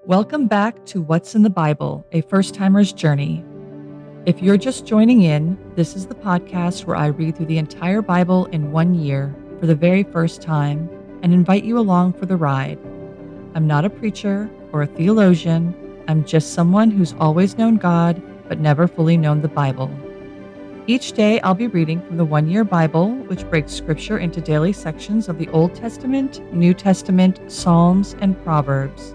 Welcome back to What's in the Bible, a first timer's journey. If you're just joining in, this is the podcast where I read through the entire Bible in 1 year for the very first time and invite you along for the ride. I'm not a preacher or a theologian, I'm just someone who's always known God but never fully known the Bible. Each day I'll be reading from the 1 year Bible, which breaks scripture into daily sections of the Old Testament, New Testament, Psalms, and Proverbs.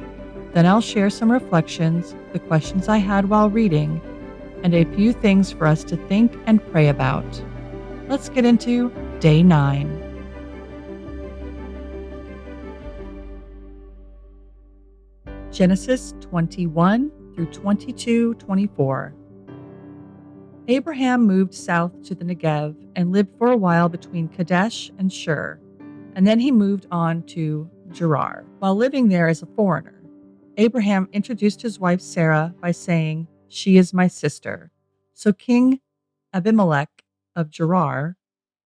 Then I'll share some reflections, the questions I had while reading, and a few things for us to think and pray about. Let's get into day 9. Genesis 21 through 22:24. Abraham moved south to the Negev and lived for a while between Kadesh and Shur, and then he moved on to Gerar. While living there as a foreigner, Abraham introduced his wife Sarah by saying, "She is my sister." So King Abimelech of Gerar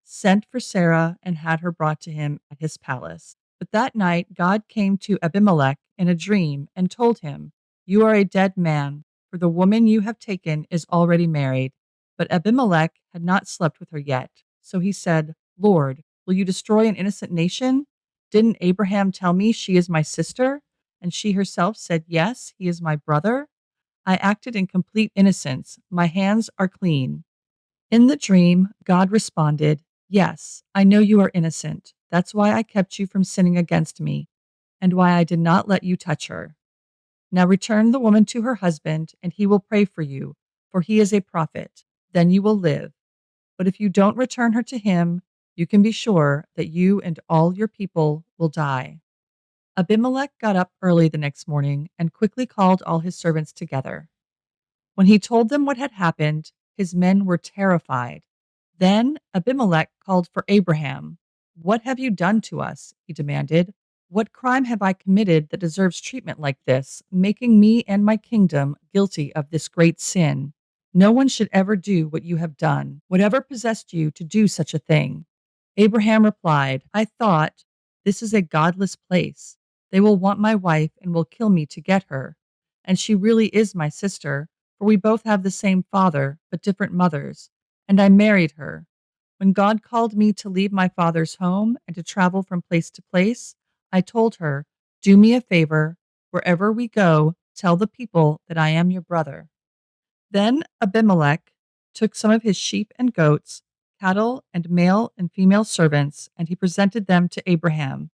sent for Sarah and had her brought to him at his palace. But that night God came to Abimelech in a dream and told him, "You are a dead man, for the woman you have taken is already married." But Abimelech had not slept with her yet. So he said, "Lord, will you destroy an innocent nation? Didn't Abraham tell me she is my sister?" And she herself said, "Yes, he is my brother. I acted in complete innocence. My hands are clean." In the dream, God responded, "Yes, I know you are innocent. That's why I kept you from sinning against me, and why I did not let you touch her. Now return the woman to her husband, and he will pray for you, for he is a prophet. Then you will live. But if you don't return her to him, you can be sure that you and all your people will die." Abimelech got up early the next morning and quickly called all his servants together. When he told them what had happened, his men were terrified. Then Abimelech called for Abraham. "What have you done to us?" he demanded. "What crime have I committed that deserves treatment like this, making me and my kingdom guilty of this great sin? No one should ever do what you have done. Whatever possessed you to do such a thing?" Abraham replied, "I thought, this is a godless place. They will want my wife and will kill me to get her. And she really is my sister, for we both have the same father, but different mothers. And I married her. When God called me to leave my father's home and to travel from place to place, I told her, 'Do me a favor. Wherever we go, tell the people that I am your brother.'" Then Abimelech took some of his sheep and goats, cattle, and male and female servants, and he presented them to Abraham.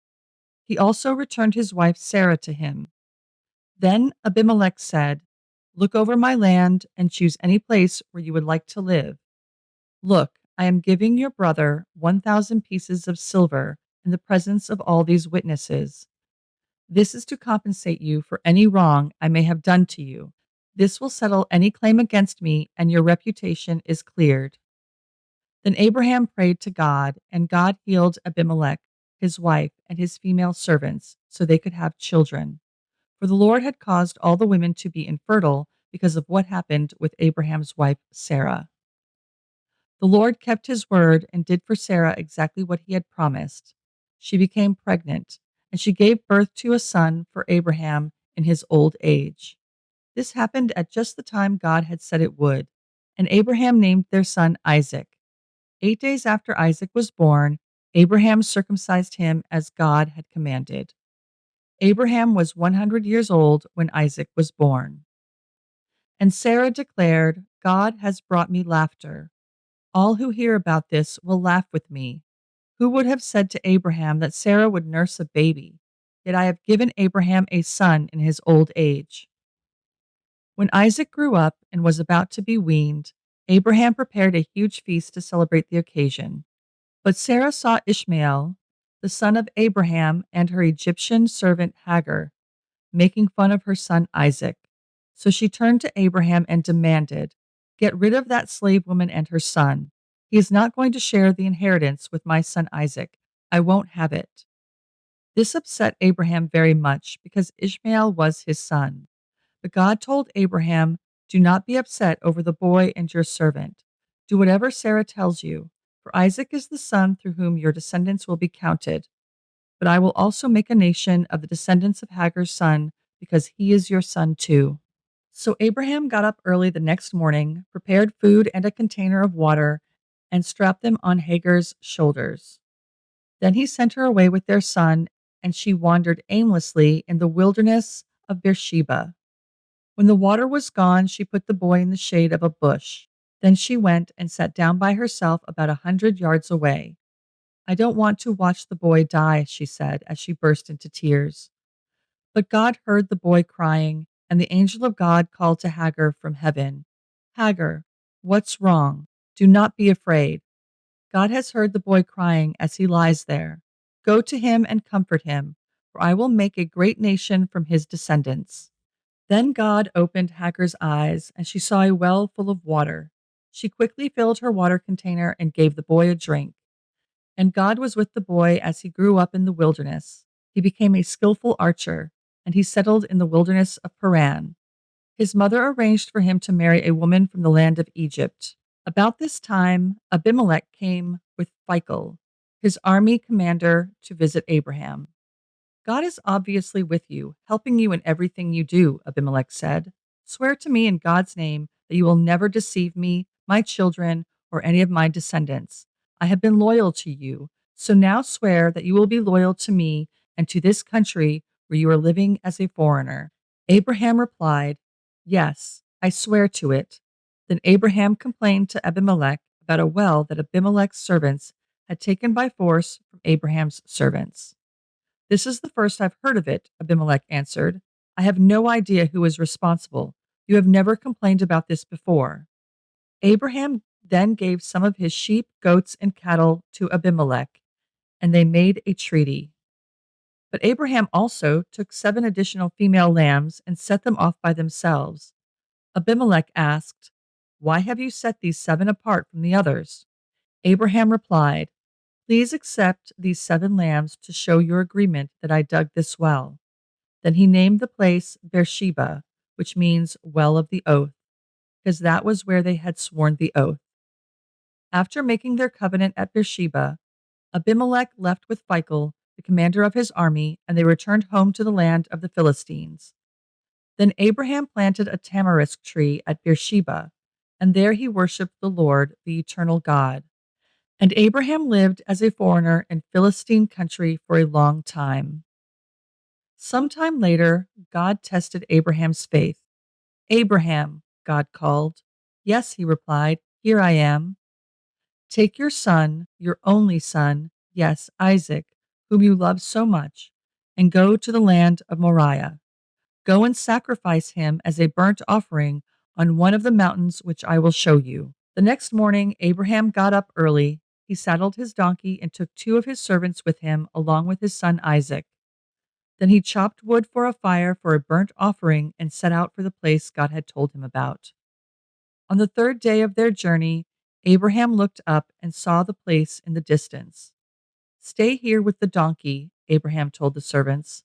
He also returned his wife Sarah to him. Then Abimelech said, "Look over my land and choose any place where you would like to live. Look, I am giving your brother 1,000 pieces of silver in the presence of all these witnesses. This is to compensate you for any wrong I may have done to you. This will settle any claim against me, and your reputation is cleared." Then Abraham prayed to God, and God healed Abimelech, his wife, and his female servants, so they could have children. For the Lord had caused all the women to be infertile because of what happened with Abraham's wife Sarah. The Lord kept his word and did for Sarah exactly what he had promised. She became pregnant, and she gave birth to a son for Abraham in his old age. This happened at just the time God had said it would, and Abraham named their son Isaac. 8 days after Isaac was born, Abraham circumcised him as God had commanded. Abraham was 100 years old when Isaac was born. And Sarah declared, "God has brought me laughter. All who hear about this will laugh with me. Who would have said to Abraham that Sarah would nurse a baby? Yet I have given Abraham a son in his old age." When Isaac grew up and was about to be weaned, Abraham prepared a huge feast to celebrate the occasion. But Sarah saw Ishmael, the son of Abraham, and her Egyptian servant Hagar, making fun of her son Isaac. So she turned to Abraham and demanded, "Get rid of that slave woman and her son. He is not going to share the inheritance with my son Isaac. I won't have it." This upset Abraham very much because Ishmael was his son. But God told Abraham, "Do not be upset over the boy and your servant. Do whatever Sarah tells you, for Isaac is the son through whom your descendants will be counted. But I will also make a nation of the descendants of Hagar's son because he is your son too." So Abraham got up early the next morning, prepared food and a container of water, and strapped them on Hagar's shoulders. Then he sent her away with their son, and she wandered aimlessly in the wilderness of Beersheba. When the water was gone, she put the boy in the shade of a bush. Then she went and sat down by herself about 100 yards away. "I don't want to watch the boy die," she said as she burst into tears. But God heard the boy crying, and the angel of God called to Hagar from heaven, "Hagar, what's wrong? Do not be afraid. God has heard the boy crying as he lies there. Go to him and comfort him, for I will make a great nation from his descendants." Then God opened Hagar's eyes, and she saw a well full of water. She quickly filled her water container and gave the boy a drink. And God was with the boy as he grew up in the wilderness. He became a skillful archer, and he settled in the wilderness of Paran. His mother arranged for him to marry a woman from the land of Egypt. About this time, Abimelech came with Phicol, his army commander, to visit Abraham. "God is obviously with you, helping you in everything you do," Abimelech said. "Swear to me in God's name that you will never deceive me, my children, or any of my descendants. I have been loyal to you, so now swear that you will be loyal to me and to this country where you are living as a foreigner." Abraham replied, "Yes, I swear to it." Then Abraham complained to Abimelech about a well that Abimelech's servants had taken by force from Abraham's servants. "This is the first I've heard of it," Abimelech answered. "I have no idea who is responsible. You have never complained about this before." Abraham then gave some of his sheep, goats, and cattle to Abimelech, and they made a treaty. But Abraham also took 7 additional female lambs and set them off by themselves. Abimelech asked, "Why have you set these 7 apart from the others?" Abraham replied, "Please accept these 7 lambs to show your agreement that I dug this well." Then he named the place Beersheba, which means well of the oath, because that was where they had sworn the oath. After making their covenant at Beersheba, Abimelech left with Phicol, the commander of his army, and they returned home to the land of the Philistines. Then Abraham planted a tamarisk tree at Beersheba, and there he worshipped the Lord, the eternal God. And Abraham lived as a foreigner in Philistine country for a long time. Sometime later, God tested Abraham's faith. "Abraham," God called. "Yes," he replied, "here I am." "Take your son, your only son, yes, Isaac, whom you love so much, and go to the land of Moriah. Go and sacrifice him as a burnt offering on one of the mountains which I will show you." The next morning, Abraham got up early. He saddled his donkey and took 2 of his servants with him, along with his son Isaac. Then he chopped wood for a fire for a burnt offering and set out for the place God had told him about. On the 3rd day of their journey, Abraham looked up and saw the place in the distance. "Stay here with the donkey," Abraham told the servants.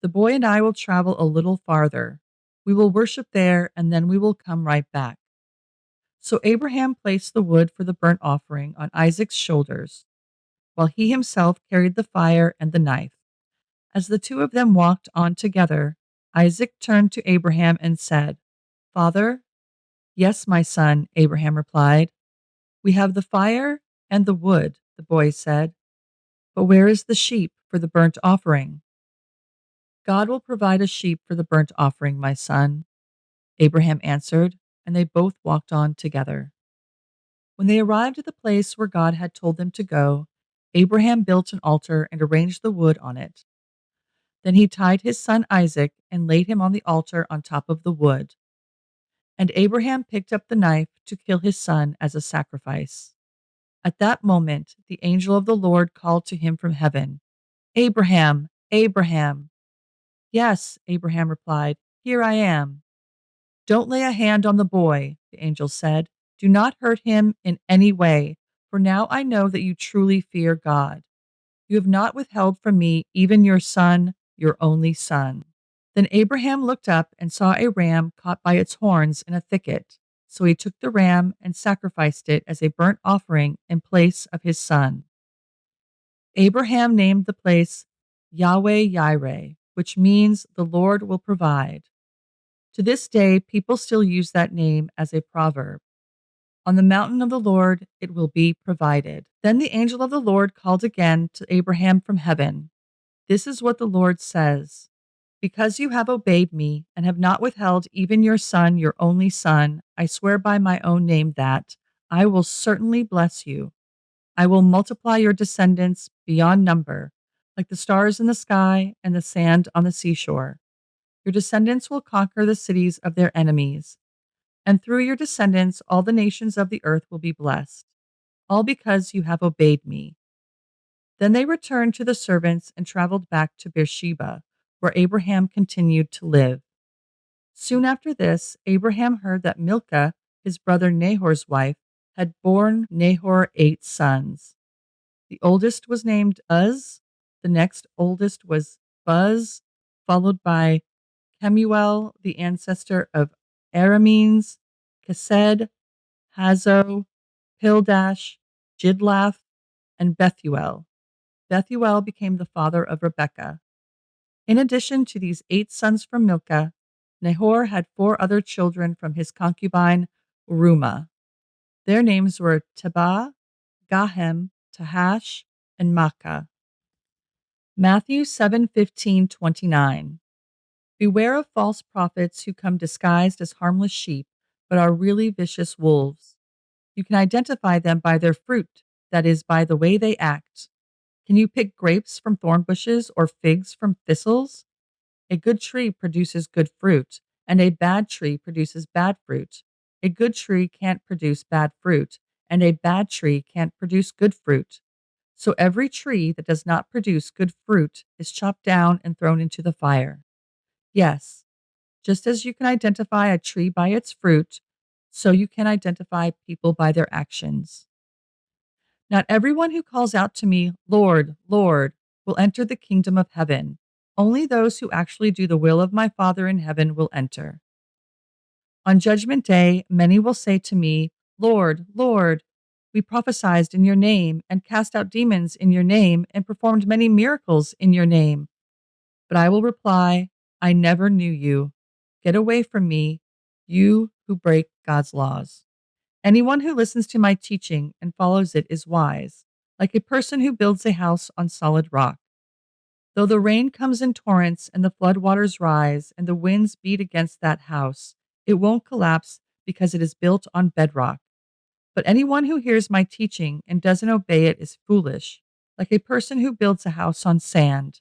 "The boy and I will travel a little farther. We will worship there, and then we will come right back." So Abraham placed the wood for the burnt offering on Isaac's shoulders, while he himself carried the fire and the knife. As the 2 of them walked on together, Isaac turned to Abraham and said, "Father?" "Yes, my son," Abraham replied. "We have the fire and the wood," the boy said. "But where is the sheep for the burnt offering?" "God will provide a sheep for the burnt offering, my son," Abraham answered, and they both walked on together. When they arrived at the place where God had told them to go, Abraham built an altar and arranged the wood on it. Then he tied his son Isaac and laid him on the altar on top of the wood. And Abraham picked up the knife to kill his son as a sacrifice. At that moment, the angel of the Lord called to him from heaven, "Abraham, Abraham." "Yes," Abraham replied, "here I am." "Don't lay a hand on the boy," the angel said. "Do not hurt him in any way, for now I know that you truly fear God. You have not withheld from me even your son, your only son." Then Abraham looked up and saw a ram caught by its horns in a thicket. So he took the ram and sacrificed it as a burnt offering in place of his son. Abraham named the place Yahweh Yireh, which means the Lord will provide. To this day, people still use that name as a proverb. On the mountain of the Lord it will be provided. Then the angel of the Lord called again to Abraham from heaven. This is what the Lord says. Because you have obeyed me and have not withheld even your son, your only son, I swear by my own name that I will certainly bless you. I will multiply your descendants beyond number, like the stars in the sky and the sand on the seashore. Your descendants will conquer the cities of their enemies, and through your descendants all the nations of the earth will be blessed, all because you have obeyed me. Then they returned to the servants and traveled back to Beersheba, where Abraham continued to live. Soon after this, Abraham heard that Milcah, his brother Nahor's wife, had borne Nahor 8 sons. The oldest was named Uz, the next oldest was Buz, followed by Kemuel, the ancestor of Aramenes, Kesed, Hazo, Pildash, Jidlaph, and Bethuel. Bethuel became the father of Rebekah. In addition to these 8 sons from Milcah, Nahor had 4 other children from his concubine Reumah. Their names were Tebah, Gahem, Tahash, and Makkah. Matthew 7:15-29. Beware of false prophets who come disguised as harmless sheep, but are really vicious wolves. You can identify them by their fruit, that is, by the way they act. Can you pick grapes from thorn bushes or figs from thistles? A good tree produces good fruit, and a bad tree produces bad fruit. A good tree can't produce bad fruit, and a bad tree can't produce good fruit. So every tree that does not produce good fruit is chopped down and thrown into the fire. Yes, just as you can identify a tree by its fruit, so you can identify people by their actions. Not everyone who calls out to me, Lord, Lord, will enter the kingdom of heaven. Only those who actually do the will of my Father in heaven will enter. On Judgment Day, many will say to me, Lord, Lord, we prophesied in your name and cast out demons in your name and performed many miracles in your name. But I will reply, I never knew you. Get away from me, you who break God's laws. Anyone who listens to my teaching and follows it is wise, like a person who builds a house on solid rock. Though the rain comes in torrents and the floodwaters rise and the winds beat against that house, it won't collapse because it is built on bedrock. But anyone who hears my teaching and doesn't obey it is foolish, like a person who builds a house on sand.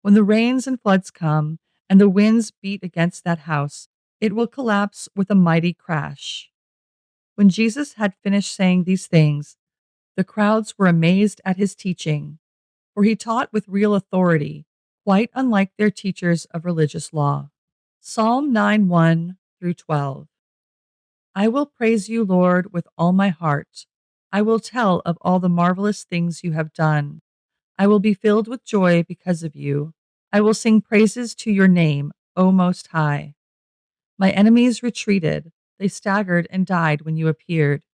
When the rains and floods come and the winds beat against that house, it will collapse with a mighty crash. When Jesus had finished saying these things, the crowds were amazed at his teaching, for he taught with real authority, quite unlike their teachers of religious law. Psalm 9:1-12. I will praise you, Lord, with all my heart. I will tell of all the marvelous things you have done. I will be filled with joy because of you. I will sing praises to your name, O Most High. My enemies retreated. They staggered and died when you appeared.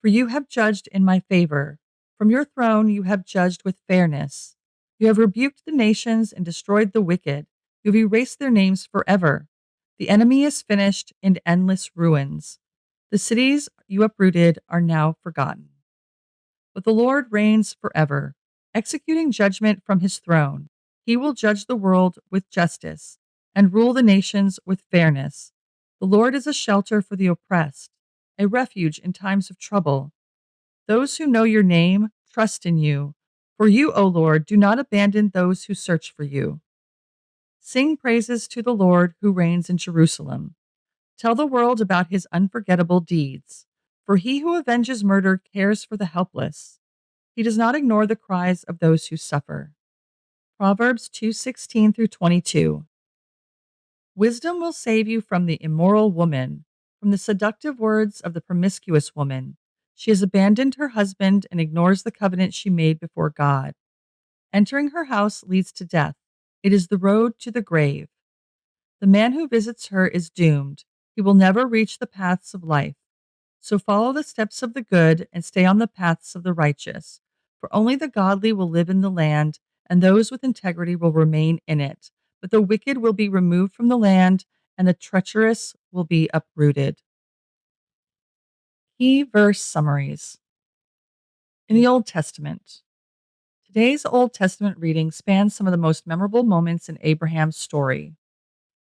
For you have judged in my favor. From your throne you have judged with fairness. You have rebuked the nations and destroyed the wicked. You have erased their names forever. The enemy is finished in endless ruins. The cities you uprooted are now forgotten. But the Lord reigns forever, executing judgment from his throne. He will judge the world with justice and rule the nations with fairness. The Lord is a shelter for the oppressed, a refuge in times of trouble. Those who know your name trust in you. For you, O Lord, do not abandon those who search for you. Sing praises to the Lord who reigns in Jerusalem. Tell the world about his unforgettable deeds. For he who avenges murder cares for the helpless. He does not ignore the cries of those who suffer. Proverbs 2:16-22. Wisdom will save you from the immoral woman, from the seductive words of the promiscuous woman. She has abandoned her husband and ignores the covenant she made before God. Entering her house leads to death. It is the road to the grave. The man who visits her is doomed. He will never reach the paths of life. So follow the steps of the good and stay on the paths of the righteous. For only the godly will live in the land, and those with integrity will remain in it. but the wicked will be removed from the land, and the treacherous will be uprooted. Key verse summaries. In the Old Testament, today's Old Testament reading spans some of the most memorable moments in Abraham's story.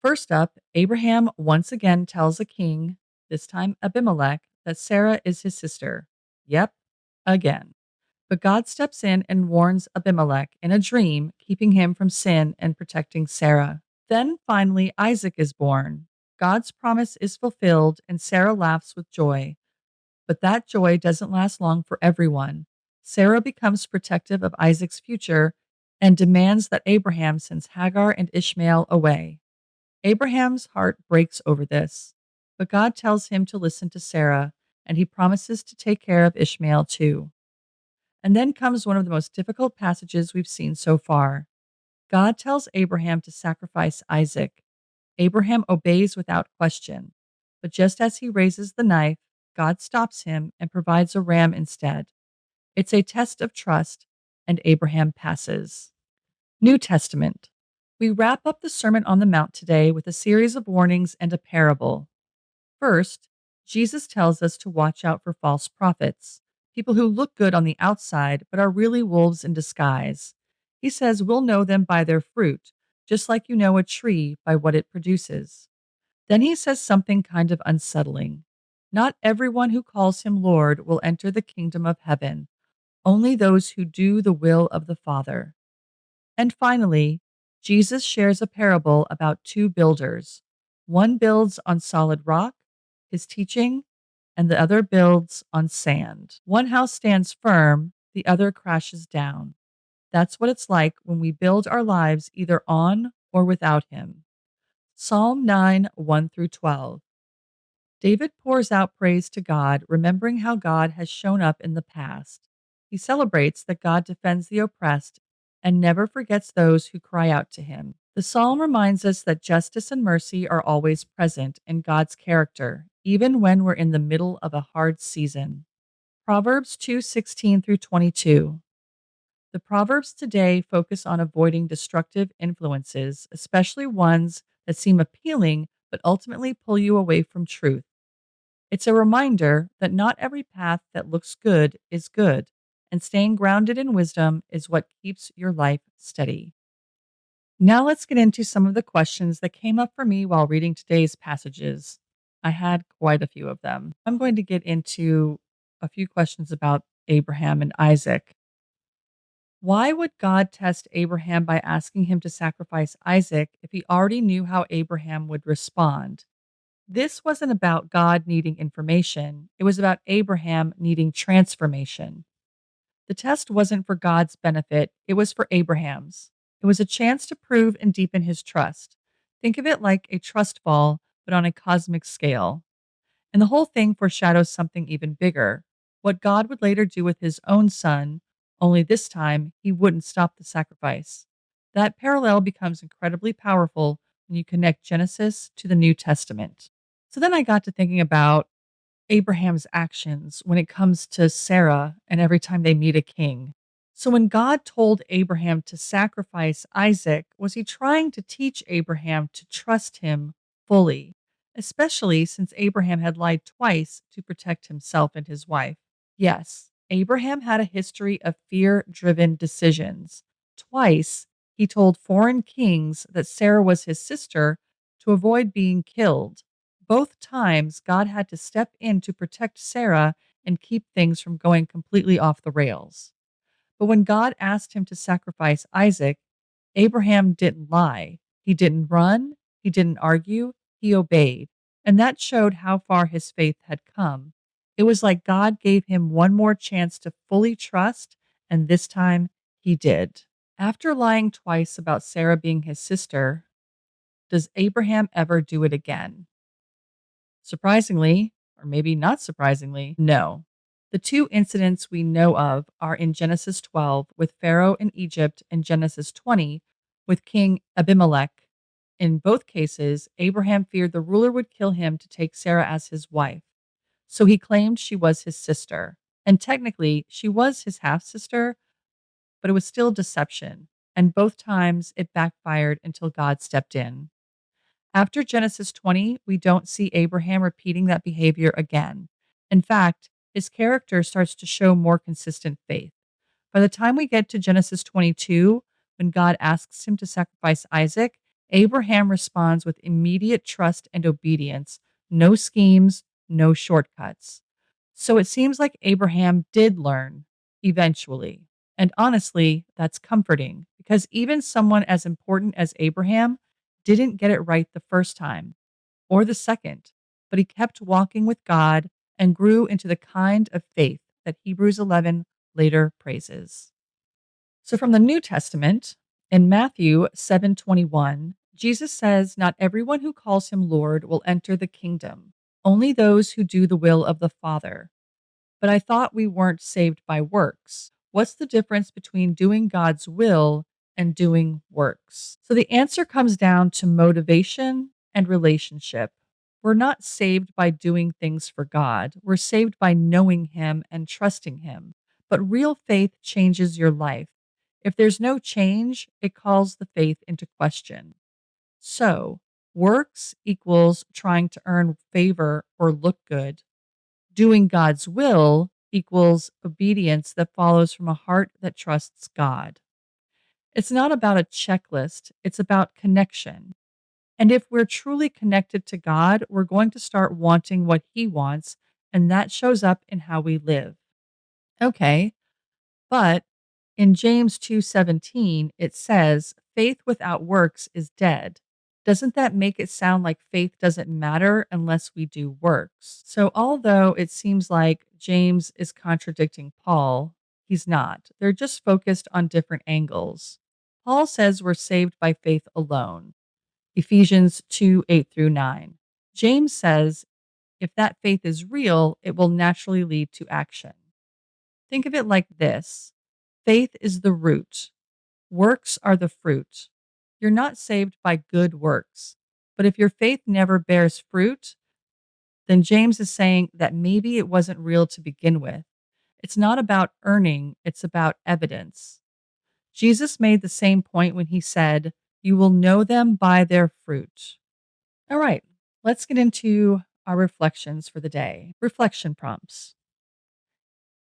First up, Abraham once again tells a king, this time Abimelech, that Sarah is his sister. Yep, again. But God steps in and warns Abimelech in a dream, keeping him from sin and protecting Sarah. Then finally, Isaac is born. God's promise is fulfilled, and Sarah laughs with joy. But that joy doesn't last long for everyone. Sarah becomes protective of Isaac's future and demands that Abraham sends Hagar and Ishmael away. Abraham's heart breaks over this, but God tells him to listen to Sarah, and he promises to take care of Ishmael too. And then comes one of the most difficult passages we've seen so far. God tells Abraham to sacrifice Isaac. Abraham obeys without question, but just as he raises the knife, God stops him and provides a ram instead. It's a test of trust, and Abraham passes. New Testament. We wrap up the Sermon on the Mount today with a series of warnings and a parable. First, Jesus tells us to watch out for false prophets, people who look good on the outside but are really wolves in disguise. He says we'll know them by their fruit, just like you know a tree by what it produces. Then he says something kind of unsettling. Not everyone who calls him Lord will enter the kingdom of heaven, only those who do the will of the Father. And finally, Jesus shares a parable about two builders. One builds on solid rock, his teaching, and the other builds on sand. One house stands firm, the other crashes down. That's what it's like when we build our lives either on or without him. Psalm 9, 1 through 12. David pours out praise to God, remembering how God has shown up in the past. He celebrates that God defends the oppressed and never forgets those who cry out to him. The psalm reminds us that justice and mercy are always present in God's character, even when we're in the middle of a hard season. Proverbs 2:16 through 22. The Proverbs today focus on avoiding destructive influences, especially ones that seem appealing but ultimately pull you away from truth. It's a reminder that not every path that looks good is good, and staying grounded in wisdom is what keeps your life steady. Now let's get into some of the questions that came up for me while reading today's passages. I had quite a few of them. I'm going to get into a few questions about Abraham and Isaac. Why would God test Abraham by asking him to sacrifice Isaac if he already knew how Abraham would respond? This wasn't about God needing information, it was about Abraham needing transformation. The test wasn't for God's benefit, it was for Abraham's. It was a chance to prove and deepen his trust. Think of it like a trust fall, but on a cosmic scale. And the whole thing foreshadows something even bigger, what God would later do with his own son, only this time he wouldn't stop the sacrifice. That parallel becomes incredibly powerful when you connect Genesis to the New Testament. So then I got to thinking about Abraham's actions when it comes to Sarah and every time they meet a king. So when God told Abraham to sacrifice Isaac, was he trying to teach Abraham to trust him fully, especially since Abraham had lied twice to protect himself and his wife? Yes, Abraham had a history of fear driven decisions. Twice, he told foreign kings that Sarah was his sister to avoid being killed. Both times, God had to step in to protect Sarah and keep things from going completely off the rails. But when God asked him to sacrifice Isaac, Abraham didn't lie. He didn't run. He didn't argue. He obeyed. And that showed how far his faith had come. It was like God gave him one more chance to fully trust, and this time he did. After lying twice about Sarah being his sister, does Abraham ever do it again? Surprisingly, or maybe not surprisingly, no. The two incidents we know of are in Genesis 12 with Pharaoh in Egypt and Genesis 20 with King Abimelech. In both cases, Abraham feared the ruler would kill him to take Sarah as his wife. So he claimed she was his sister. And technically, she was his half sister, but it was still deception. and both times it backfired until God stepped in. After Genesis 20, we don't see Abraham repeating that behavior again. In fact, his character starts to show more consistent faith. By the time we get to Genesis 22, when God asks him to sacrifice Isaac, Abraham responds with immediate trust and obedience, no schemes, no shortcuts. So it seems like Abraham did learn eventually. And honestly, that's comforting because even someone as important as Abraham didn't get it right the first time or the second, but he kept walking with God and grew into the kind of faith that Hebrews 11 later praises. So from the New Testament, in Matthew 7:21, Jesus says, "Not everyone who calls him Lord will enter the kingdom, only those who do the will of the Father." But I thought we weren't saved by works. What's the difference between doing God's will and doing works? So the answer comes down to motivation and relationship. We're not saved by doing things for God. We're saved by knowing Him and trusting Him. But real faith changes your life. If there's no change, it calls the faith into question. So, works equals trying to earn favor or look good. Doing God's will equals obedience that follows from a heart that trusts God. It's not about a checklist, it's about connection. And if we're truly connected to God, we're going to start wanting what He wants, and that shows up in how we live. Okay, but in James 2:17 it says, "Faith without works is dead." Doesn't that make it sound like faith doesn't matter unless we do works? So although it seems like James is contradicting Paul, he's not. They're just focused on different angles. Paul says we're saved by faith alone. Ephesians 2:8 through 9. James says if that faith is real, it will naturally lead to action. Think of it like this: faith is the root, works are the fruit. You're not saved by good works. But if your faith never bears fruit, then James is saying that maybe it wasn't real to begin with. It's not about earning, it's about evidence. Jesus made the same point when he said, "You will know them by their fruit." All right, let's get into our reflections for the day. Reflection prompts.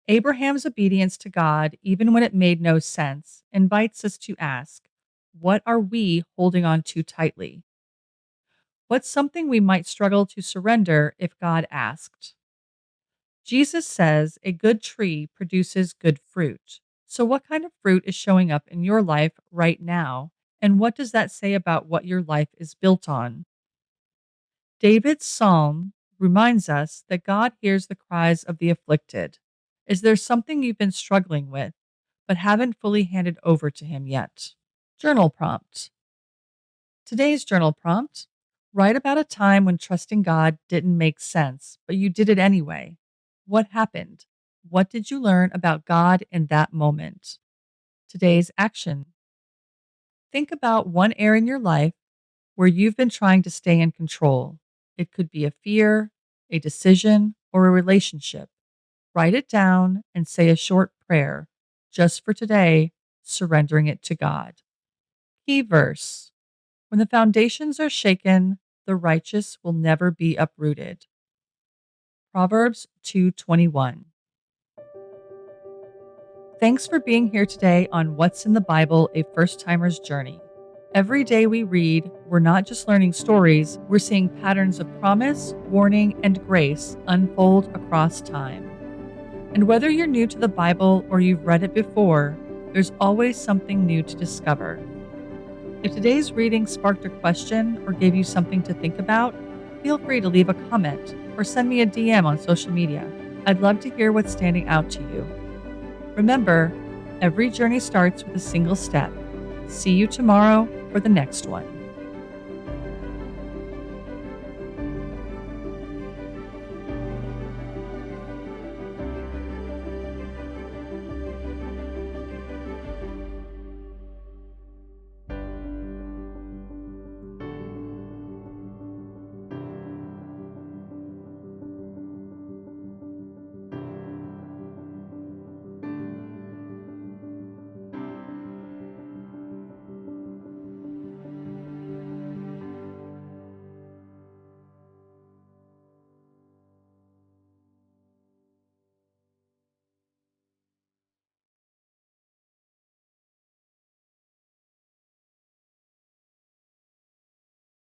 Abraham's obedience to God, even when it made no sense, invites us to ask, what are we holding on to tightly? What's something we might struggle to surrender if God asked? Jesus says a good tree produces good fruit. So, what kind of fruit is showing up in your life right now? And what does that say about what your life is built on? David's psalm reminds us that God hears the cries of the afflicted. Is there something you've been struggling with, but haven't fully handed over to Him yet? Journal prompt. Today's journal prompt: write about a time when trusting God didn't make sense, but you did it anyway. What happened? What did you learn about God in that moment? Today's action: think about one area in your life where you've been trying to stay in control. It could be a fear, a decision, or a relationship. Write it down and say a short prayer, just for today, surrendering it to God. Key verse: when the foundations are shaken, the righteous will never be uprooted. Proverbs 2:21. Thanks for being here today on What's in the Bible, a First Timer's Journey. Every day we read, we're not just learning stories, we're seeing patterns of promise, warning, and grace unfold across time. And whether you're new to the Bible or you've read it before, there's always something new to discover. If today's reading sparked a question or gave you something to think about, feel free to leave a comment or send me a DM on social media. I'd love to hear what's standing out to you. Remember, every journey starts with a single step. See you tomorrow for the next one.